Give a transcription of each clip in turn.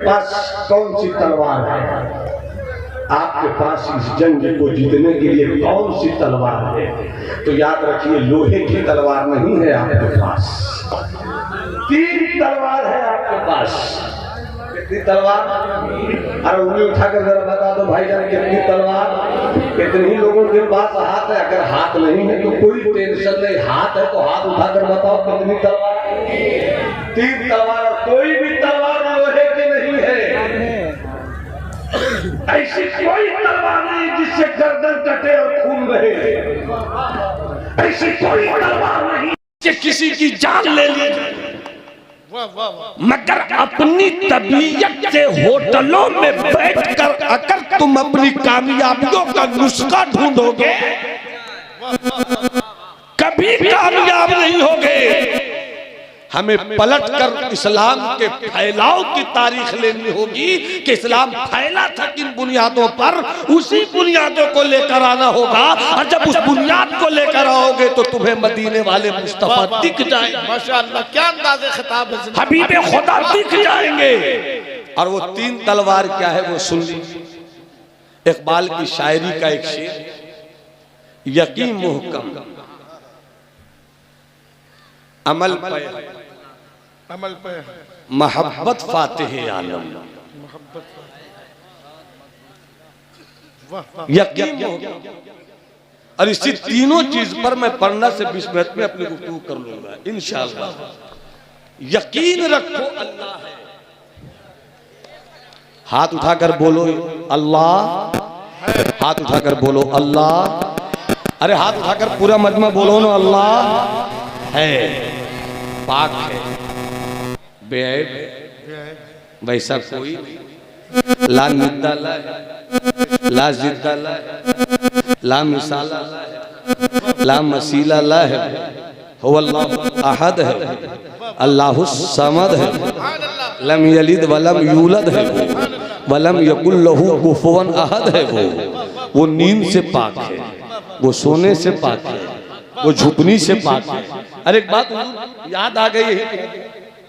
पास कौन सी तलवार है? आपके पास इस जंग को जीतने के लिए कौन सी तलवार है? तो याद रखिए, लोहे की तलवार नहीं है आपके पास, 3 तलवार है आपके पास। कितनी तलवार? अरे उंगली उठाकर जरा बता दो भाईजान, कितनी तलवार? कितने लोगों के पास हाथ है? अगर हाथ नहीं है तो कोई टेंशन नहीं, हाथ है तो हाथ उठाकर बताओ कितनी तलवार? 3 तलवार। कोई भी तलवार लोहे की नहीं है। ऐसी कोई तलवार नहीं जिससे गर्दन कटे और खून बहे। ऐसी कोई तलवार नहीं कि किसी की जान ले ली। मगर अपनी तबीयत से होटलों में बैठकर अगर तुम अपनी कामयाबियों का नुस्खा ढूंढोगे, कभी कामयाब नहीं होगे। हमें पलटकर इस्लाम के फैलाव की तारीख लेनी होगी कि इस्लाम फैला था किन बुनियादों पर, उसी बुनियादों को लेकर आना होगा। और जब उस बुनियाद को लेकर आओगे तो तुम्हें मदीने वाले मुस्तफा दिख जाएंगे। माशाअल्लाह, क्या अंदाज़े खिताब है। हबीबे खुदा दिख जाएंगे। और वो 3 तलवार क्या है वो सुन लीजिए। इकबाल की शायरी का एक शेर, यकीन मुहकम अमल पे मोहब्बत फातिह आलम, यकीन। और इसी तीनों चीज पर मैं पढ़ना से 20 मिनट में अपनी गुफ्तगू कर लूंगा इंशाअल्लाह। यकीन रखो अल्लाह है। हाथ उठाकर बोलो अल्लाह, हाथ उठाकर बोलो अल्लाह। अरे हाथ उठाकर पूरा मजमा बोलो ना, अल्लाह है, पाक है, बेऐब है, वैसा कोई ला निद्दाला है, ला जिद्दाला है, ला मिसाला है, ला मसीला ला है, हुवल्लाहु अहद है, अल्लाहुस समद है, लम यलिद वलम यूलद है, वलम यकुल लहू कुफुवन अहद है। वो नींद से पाक है, वो सोने से पाक है, वो झुकनी से पाक है। अरे एक बात याद आ गई,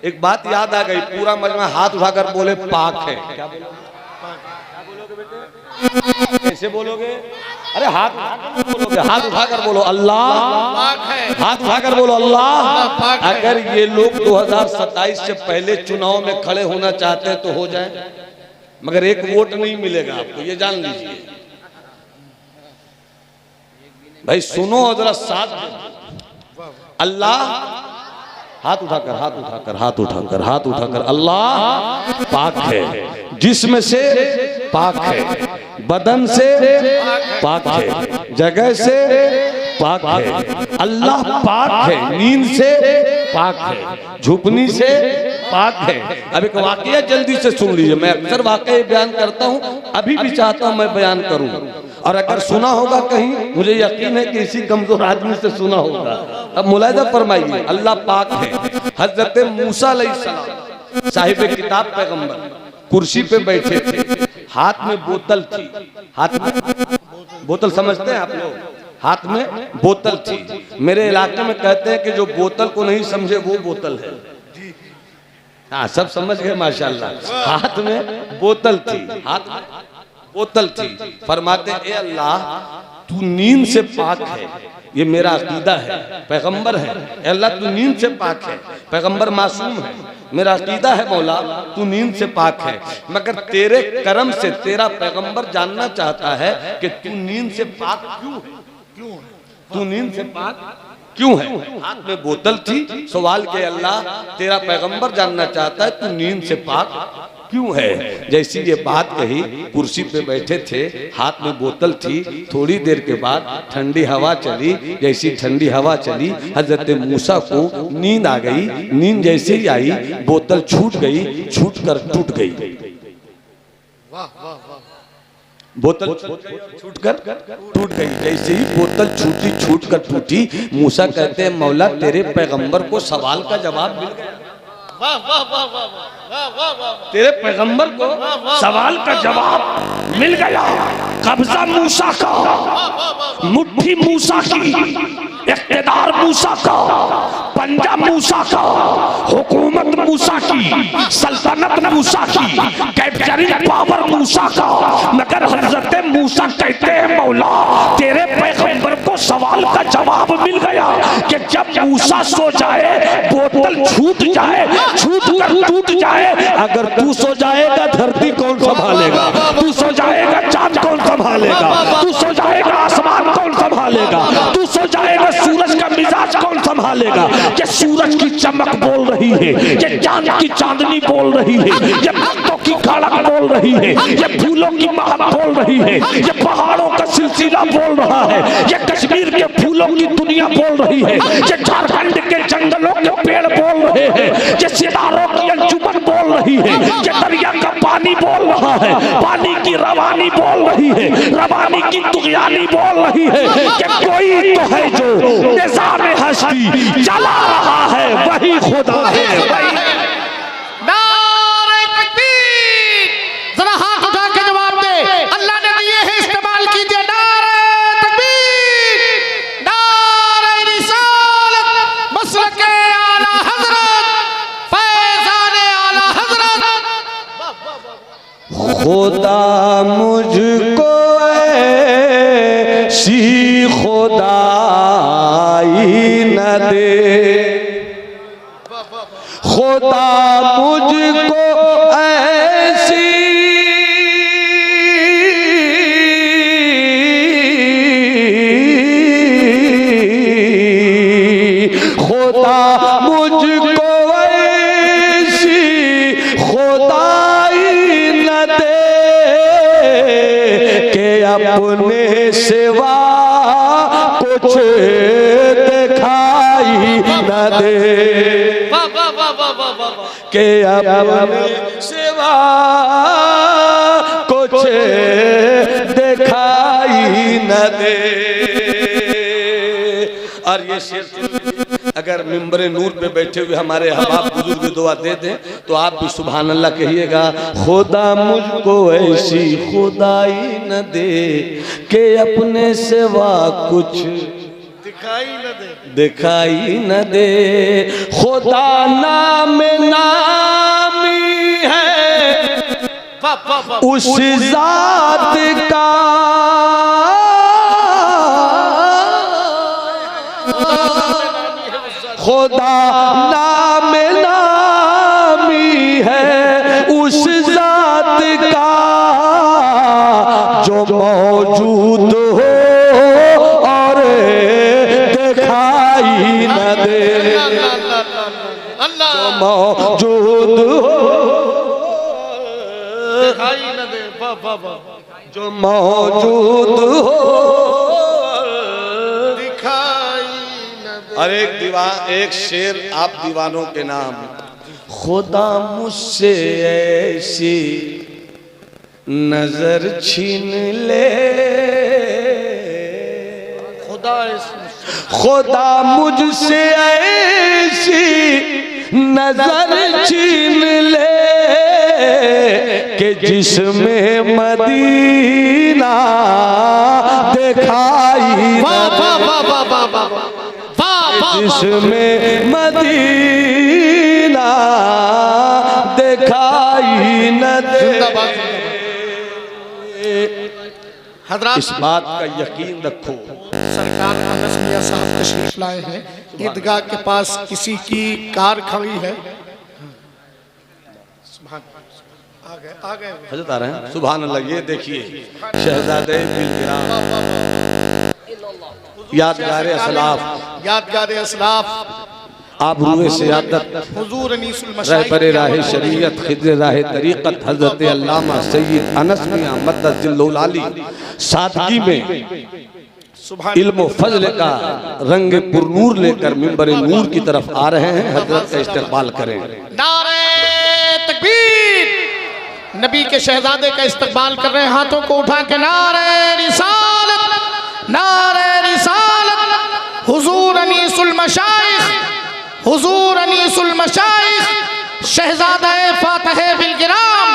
एक बात याद आ गई। पूरा मजमा हाथ उठाकर बोले पाक है। क्या बोलोगे बेटे? कैसे बोलोगे? अरे हाथ बोलोगे, हाथ उठाकर बोलो अल्लाह पाक है, हाथ उठाकर बोलो अल्लाह। अगर ये लोग 2027 से पहले चुनाव में खड़े होना चाहते हैं तो हो जाए, मगर एक वोट नहीं मिलेगा आपको, ये जान लीजिए भाई। सुनो और जरा साथ अल्लाह, हाथ उठाकर, हाथ उठाकर, हाथ उठाकर, हाथ उठाकर, अल्लाह पाक है, जिस्म से पाक है, बदन से पाक है, जगह से पाक है। अल्लाह पाक है, नींद से पाक है, झुकनी से पाक है। अब एक वाकया जल्दी से सुन लीजिए। मैं अक्सर वाकया बयान करता हूँ, अभी भी चाहता हूँ मैं बयान करूँ, और अगर सुना होगा कहीं, मुझे यकीन है कि इसी कमजोर आदमी से सुना होगा। अब मुलाहिजा फरमाइए, अल्लाह पाक है। हजरत मूसा अलैहिस्सलाम साहिब किताब पैगंबर कुर्सी पे बैठे थे, हाथ में बोतल थी। हाथ में बोतल समझते हैं आप लोग? हाथ में बोतल थी। मेरे इलाके में कहते हैं कि जो बोतल को नहीं समझे वो बोतल है। हाँ, सब समझ गए माशाल्लाह। हाथ में बोतल थी, हाथ बोतल थी। फरमाते ए अल्लाह, तू नींद से पाक है, ये मेरा अकीदा है। पैगंबर है, अल्लाह तू नींद से पाक है, पैगंबर मासूम है, मेरा अकीदा है मौला तू नींद से पाक है। मगर तेरे करम से तेरा पैगंबर जानना चाहता है कि तू नींद से पाक क्यों है, तू नींद से पाक क्यों है। हाथ में बोतल थी, सवाल के अल्लाह तेरा पैगंबर जानना चाहता है तू नींद से पाक क्यों है। जैसी ये बात कही, कुर्सी पे बैठे थे, हाथ में बोतल थी। थोड़ी देर के बाद ठंडी हवा चली। जैसी ठंडी हवा चली, हजरत मूसा को नींद आ गई। नींद जैसे ही आई, बोतल छूट गई, छूटकर टूट गई। बोतल छूटकर टूट गई। जैसे ही बोतल छूटी, छूटकर टूटी, मूसा कहते हैं मौला तेरे पैगंबर को सवाल का जवाब मिल गया। वाह वाह वाह वाह वाह वाह वाह, तेरे पैगंबर को सवाल का जवाब मिल गया। कब्जा मूसा का, मुट्ठी मूसा की, इख्तिदार मूसा का, पंजा मूसा का, हुकूमत मूसा की, सल्तनत मूसा की, कैप्चरिंग पावर मूसा का। मगर हजरत मूसा कहते हैं मौला तेरे पैगंबर को सवाल का जवाब मिल गया कि जब मूसा सो जाए बोतल छूट जाए, छूट कर टूट जाए, अगर तू सो जाएगा धरती कौन संभालेगा, तू सो जाएगा चांद कौन संभालेगा, तू सो जाएगा आसमान कौन संभालेगा, तू सो जाएगा सूरज का मिजाज कौन संभालेगा। ये सूरज की चमक बोल रही है, ये चांद की चांदनी बोल रही है, ये भक्तों की खड़क बोल रही है, ये फूलों की महक बोल रही है, ये पहाड़ों का सिलसिला बोल रहा है, ये कश्मीर के फूलों की दुनिया बोल रही है, ये झारखंड के जंगलों के पेड़ बोल रहे हैं, ये सितारों की अंजुमन बोल रही है, ये दरिया का पानी बोल रहा है, पानी की रवानी बोल रही है, रवानी की तुगयानी बोल रही है कि कोई तो है जो निज़ाम हस्ती चला रहा है, वही खुदा है, वही नारे तकबीर, जरा हाथ उठा के जवाब दे। अल्लाह ने दिए हैं, इस्तेमाल कीजिए। नारे तकबीर, नारे रिसालत, मसलके आला हजरत, फैज़ाने आला हजरत। खुदा मुझको ऐसी खुदाई न दे, खुदा मुझको ऐसी खुदा मुझको ऐसी खुदाई न दे के अपने सिवा कुछ दिखाई न दे, के अपने सिवा कुछ दिखाई न दे। और ये शेर अगर मिंबर नूर पे बैठे हुए हमारे अहबाब बुजुर्ग दुआ दे दें तो आप भी सुभान अल्लाह कहिएगा। खुदा मुझको ऐसी खुदाई न दे के अपने सिवा कुछ दिखाई न दे, खुदा नाम नामी है उस जात का, खुदा नाम नामी है उस जात का जो मौजूद हो और दिखाई न दे, जो मौजूद हो दिखाई न दे, जो मौजूद हो दिखाई न दे। और एक शेर आप दीवानों के नाम, खुदा मुझसे ऐसी नजर छीन ले, खुदा मुझसे ऐसी नजर छीन ले कि जिसमें मदीना दिखाई न दे, जिसमें मदीना दिखाई न दे। हजरात इस बात का यकीन रखो, सरकार अनस मियां साहब तशरीफ लाए हैं, ईदगाह के पास किसी की कार खड़ी है। आ गए हजरत आ रहे हैं, सुभान अल्लाह। ये देखिए शहजादे बिलगिराम, यादगार असलाफ, यादगार असलाफ, आबरूए सियादत, हुजूर अनीसुल रहबर राह मशाइख, शरीयत, खिदर राह तरीक़त, हजरत अल्लामा सैयद अनस मियां मद्दजिल्लुल आली सादगी में इल्म व फज़ल का रंग पुरनूर लेकर मिंबर नूर की तरफ आ रहे हैं। हजरत का इस्तकबाल करें। नारे तकबीर, नबी के शहजादे का इस्तकबाल कर रहे हैं, हाथों को उठा के नारे रिसालत, नारे रिसालत, हुजूर अनीसुल मशाइख, हुजूर अनीसुल मशाइख, शहजादा फातह बिलगिराम,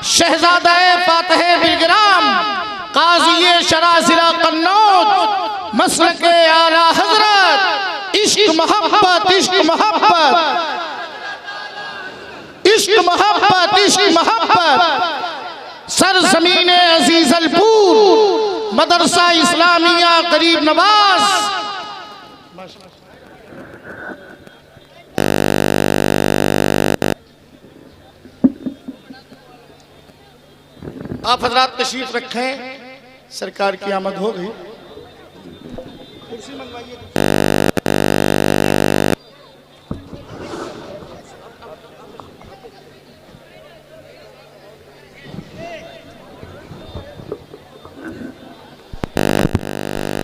शहजादा फातह बिलगिराम, काज़ी शरासिरा कन्नौज मसलक आला हजरत इश्क मोहब्बत इश्क मोहब्बत इश्क मोहब्बत इश्क मोहब्बत सरजमीन अजीजलपुर मदरसा इस्लामिया गरीब नवाज। आप हजरात तशरीफ रखें, सरकार की आमद हो गई। कुर्सी मंगवाइए।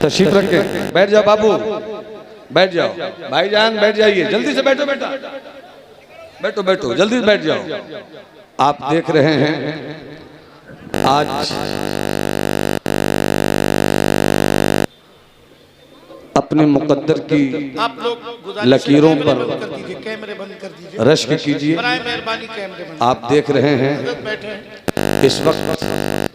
तशरीफ रखे, बैठ जाओ बाबू, बैठ जाओ भाईजान, बैठ जाइए, जल्दी से बैठो बेटा, बैठो बैठो जल्दी से बैठ जाओ। आप देख रहे हैं आज अपने मुकद्दर की आप लोग लकीरों पर कैमरे बंद कर दीजिए, रश्क कीजिए। बराए मेहरबानी कैमरे बंद। आप देख रहे हैं बैठे इस वक्त